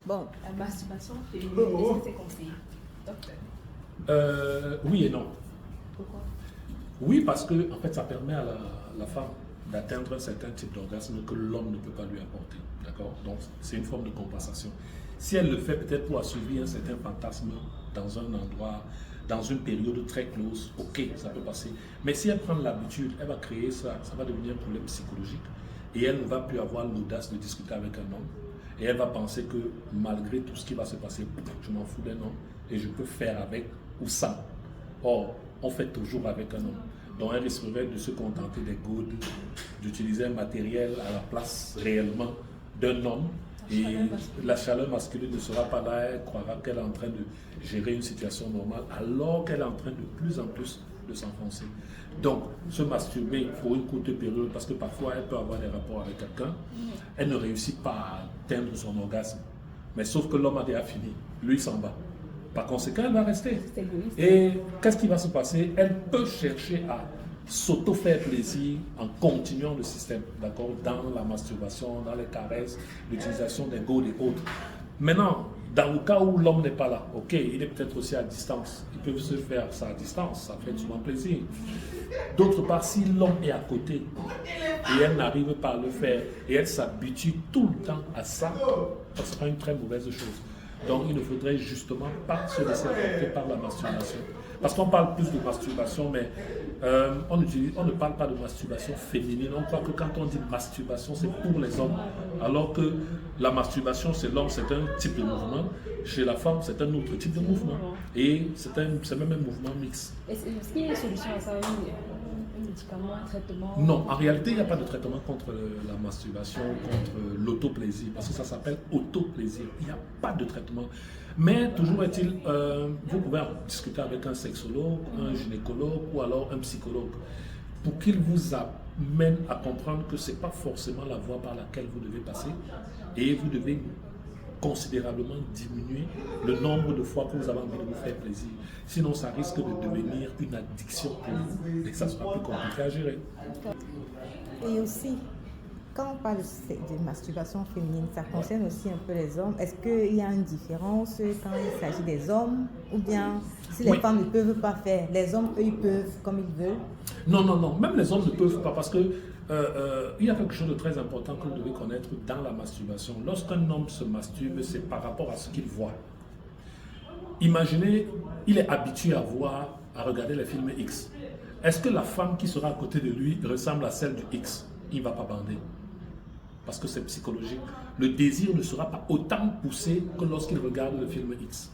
Bon. La masturbation féminine, est-ce que c'est conseillé, docteur? Oui et non. Pourquoi? Oui, parce que en fait, ça permet à la femme d'atteindre un certain type d'orgasme que l'homme ne peut pas lui apporter. D'accord? Donc, c'est une forme de compensation. Si elle le fait peut-être pour assouvir un certain fantasme dans un endroit, dans une période très close, ok, ça peut passer. Mais si elle prend l'habitude, elle va créer ça, ça va devenir un problème psychologique. Et elle ne va plus avoir l'audace de discuter avec un homme. Et elle va penser que malgré tout ce qui va se passer, je m'en fous d'un homme et je peux faire avec ou sans. Or, on fait toujours avec un homme. Donc elle risquerait de se contenter des gouttes, d'utiliser un matériel à la place réellement d'un homme. Et la chaleur masculine ne sera pas là, elle croira qu'elle est en train de gérer une situation normale, alors qu'elle est en train de plus en plus de s'enfoncer. Donc, se masturber pour une courte période, parce que parfois elle peut avoir des rapports avec quelqu'un, elle ne réussit pas à atteindre son orgasme. Mais sauf que l'homme a déjà fini, lui il s'en va. Par conséquent, elle va rester. Et qu'est-ce qui va se passer? Elle peut chercher à s'auto-faire plaisir en continuant le système, d'accord, dans la masturbation, dans les caresses, l'utilisation des gaules et autres. Maintenant, dans le cas où l'homme n'est pas là, ok, il est peut-être aussi à distance, ils peuvent se faire ça à distance, ça fait souvent plaisir. D'autre part, si l'homme est à côté et elle n'arrive pas à le faire et elle s'habitue tout le temps à ça, ça sera une très mauvaise chose. Donc il ne faudrait justement pas se laisser emporter par la masturbation. Parce qu'on parle plus de masturbation, mais on ne parle pas de masturbation féminine. On croit que quand on dit masturbation, c'est pour les hommes. Alors que la masturbation, chez l'homme, c'est un type de mouvement. Chez la femme, c'est un autre type de mouvement. Et c'est même un mouvement mixte. Est-ce qu'il y a une solution à ça, un médicament, un traitement? Non, en réalité, il n'y a pas de traitement contre la masturbation, contre l'autoplaisir, parce que ça s'appelle autoplaisir. Il n'y a pas de traitement. Mais toujours est-il, vous pouvez en discuter avec un sexologue, un gynécologue ou alors un psychologue pour qu'il vous amène à comprendre que ce n'est pas forcément la voie par laquelle vous devez passer et vous devez considérablement diminuer le nombre de fois que vous avez envie de vous faire plaisir. Sinon, ça risque de devenir une addiction pour vous et ça sera plus compliqué à gérer. Et aussi, quand on parle de masturbation féminine, ça concerne aussi un peu les hommes. Est-ce qu'il y a une différence quand il s'agit des hommes ou bien si les femmes ne peuvent pas faire, les hommes, eux, ils peuvent comme ils veulent? Non, même les hommes ne peuvent pas parce que il y a quelque chose de très important que vous devez connaître dans la masturbation. Lorsqu'un homme se masturbe, c'est par rapport à ce qu'il voit. Imaginez, il est habitué à regarder les films X. Est-ce que la femme qui sera à côté de lui ressemble à celle du X? Il ne va pas bander. Parce que c'est psychologique. Le désir ne sera pas autant poussé que lorsqu'il regarde le film X.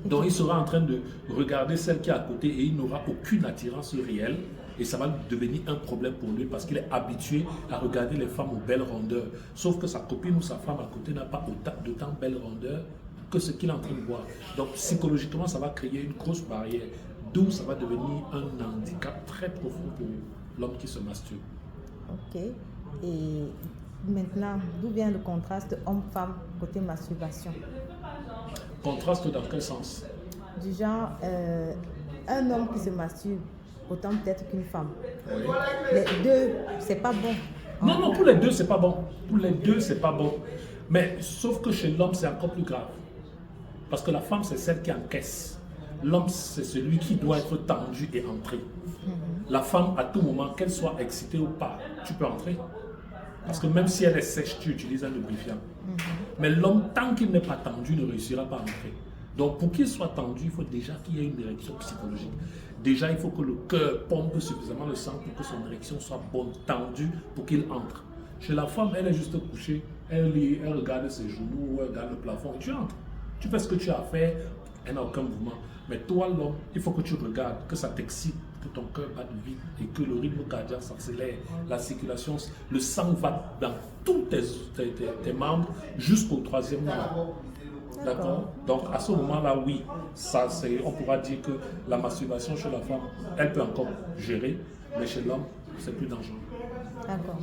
Donc il sera en train de regarder celle qui est à côté et il n'aura aucune attirance réelle. Et ça va devenir un problème pour lui parce qu'il est habitué à regarder les femmes aux belles rondeurs. Sauf que sa copine ou sa femme à côté n'a pas d'autant belles rondeurs que ce qu'il est en train de voir. Donc psychologiquement, ça va créer une grosse barrière. D'où ça va devenir un handicap très profond pour l'homme qui se masturbe. Ok. Et maintenant, d'où vient le contraste homme-femme côté masturbation? Contraste dans quel sens? Du genre, un homme qui se masturbe, autant peut-être qu'une femme. Oui. Les deux, c'est pas bon. Non, pour les deux, c'est pas bon. Pour les deux, c'est pas bon. Mais sauf que chez l'homme, c'est encore plus grave. Parce que la femme, c'est celle qui encaisse. L'homme, c'est celui qui doit être tendu et entrer. La femme, à tout moment, qu'elle soit excitée ou pas, tu peux entrer. Parce que même si elle est sèche, tu utilises un lubrifiant. Mais l'homme, tant qu'il n'est pas tendu, ne réussira pas à entrer. Donc pour qu'il soit tendu, il faut déjà qu'il y ait une érection psychologique. Déjà, il faut que le cœur pompe suffisamment le sang pour que son érection soit bonne, tendue, pour qu'il entre. Chez la femme, elle est juste couchée, elle lit, elle regarde ses genoux, elle regarde le plafond et tu entres. Tu fais ce que tu as à faire, elle n'a aucun mouvement. Mais toi, l'homme, il faut que tu regardes, que ça t'excite, que ton cœur batte vite et que le rythme cardiaque s'accélère, la circulation, le sang va dans tous tes membres jusqu'au troisième membre. D'accord? Donc à ce moment-là, oui, on pourra dire que la masturbation chez la femme, elle peut encore gérer, mais chez l'homme, c'est plus dangereux. D'accord.